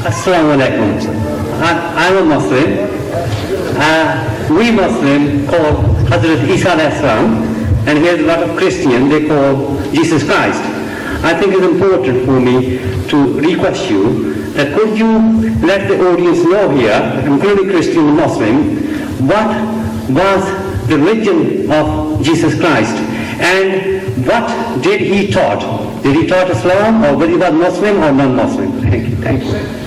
Assalamu alaikum. I'm a Muslim. We Muslim call Hazrat Isa al-Salam, and here's a lot of Christians, they call Jesus Christ. I think it's important for me to request you that could you let the audience know here, including Christian and Muslim, what was the religion of Jesus Christ and what did he taught? Did he taught Islam, or whether he was Muslim or non-Muslim? Thank you. Thank you.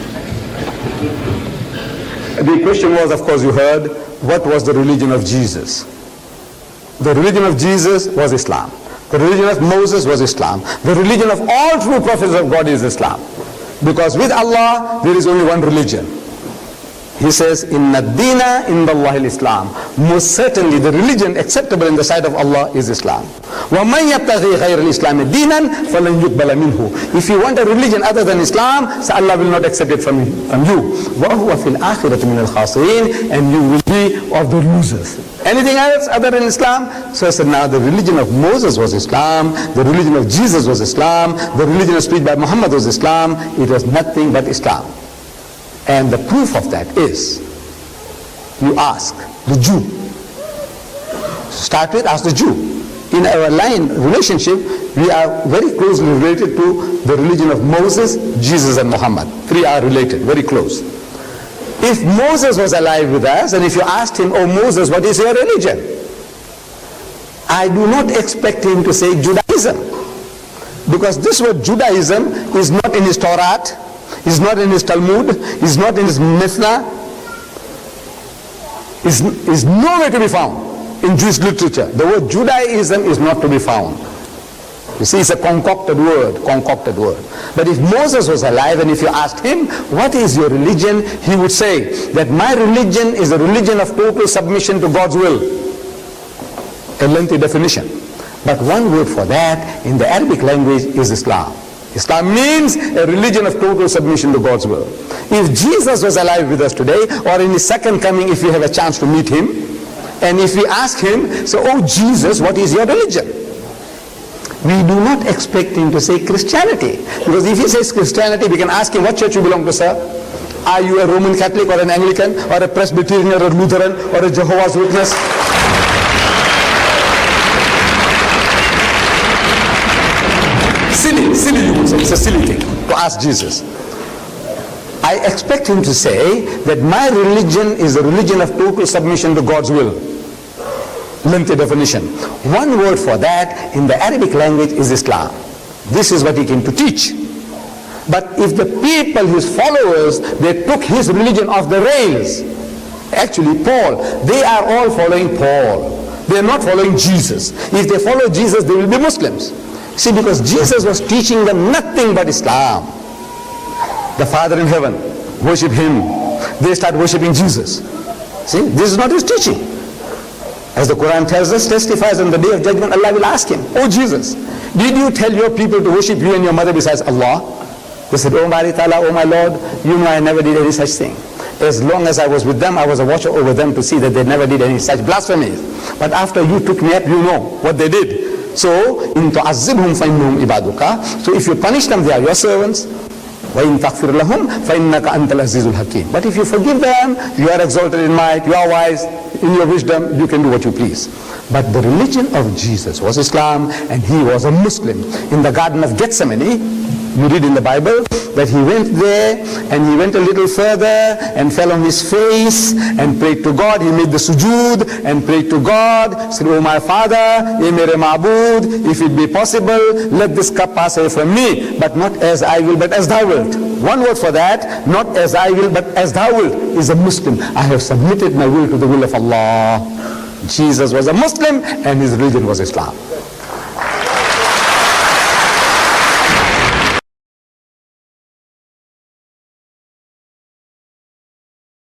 The question was, of course, you heard, what was the religion of Jesus? The religion of Jesus was Islam. The religion of Moses was Islam. The religion of all true prophets of God is Islam. Because with Allah, there is only one religion. He says, Inna Deena indallahi al-Islam. Most certainly the religion acceptable in the sight of Allah is Islam. وَمَنْ يَبْتَغِي غَيْرَ الْإِسْلَامِ دِينًا فَلَنْ يُقْبَلَ مِنْهُ. If you want a religion other than Islam, so Allah will not accept it from you. وَهُوَ فِي الْآخِرَةِ مِنَ الْخَاسِرِينَ. And you will be of the losers. Anything else other than Islam? So I said, now the religion of Moses was Islam, the religion of Jesus was Islam, the religion of speech by Muhammad was Islam. It was nothing but Islam. And the proof of that is, you ask the Jew. Start with, ask the Jew. In our line relationship, we are very closely related to the religion of Moses, Jesus and Muhammad. Three are related, very close. If Moses was alive with us, and if you asked him, oh Moses, what is your religion? I do not expect him to say Judaism. Because this word Judaism is not in his Torah, is not in his Talmud, is not in his Mishnah, is nowhere to be found in Jewish literature. The word Judaism is not to be found. You see, it's a concocted word. But if Moses was alive and if you asked him, what is your religion? He would say that my religion is a religion of total submission to God's will. A lengthy definition. But one word for that in the Arabic language is Islam. Islam means a religion of total submission to God's will. If Jesus was alive with us today, or in his second coming, if we have a chance to meet him, and if we ask him, so, oh Jesus, what is your religion? We do not expect him to say Christianity. Because if he says Christianity, we can ask him, what church you belong to, sir? Are you a Roman Catholic or an Anglican or a Presbyterian or a Lutheran or a Jehovah's Witness? Silly, you would say. It's a silly thing to ask Jesus. I expect him to say that my religion is a religion of total submission to God's will. Lengthy definition. One word for that in the Arabic language is Islam. This is what he came to teach. But if the people, his followers, they took his religion off the rails, actually Paul, they are all following Paul. They are not following Jesus. If they follow Jesus, they will be Muslims. See, because Jesus was teaching them nothing but Islam. The Father in heaven, worship him. They start worshiping Jesus. See, this is not his teaching. As the Quran tells us, testifies on the day of judgment, Allah will ask him, oh Jesus, did you tell your people to worship you and your mother besides Allah? They said, oh my Ta'ala, oh my Lord, you know I never did any such thing. As long as I was with them, I was a watcher over them to see that they never did any such blasphemies. But after you took me up, you know what they did. So, in tu'azzibhum fa'innahum ibaduka. So if you punish them, they are your servants. وَإِن تَغْفِرْ لَهُمْ فَإِنَّكَ أَنْتَ الْعَزِيزُ الْحَكِيمُ. But if you forgive them, you are exalted in might, you are wise, in your wisdom, you can do what you please. But the religion of Jesus was Islam, and he was a Muslim. In the Garden of Gethsemane, you read in the Bible that he went there and he went a little further and fell on his face and prayed to God. He made the sujood and prayed to God, said, oh my Father, ye mere ma'bud, if it be possible, let this cup pass away from me, but not as I will, but as thou wilt. One word for that, not as I will, but as thou wilt, is a Muslim. I have submitted my will to the will of Allah. Jesus was a Muslim and his religion was Islam.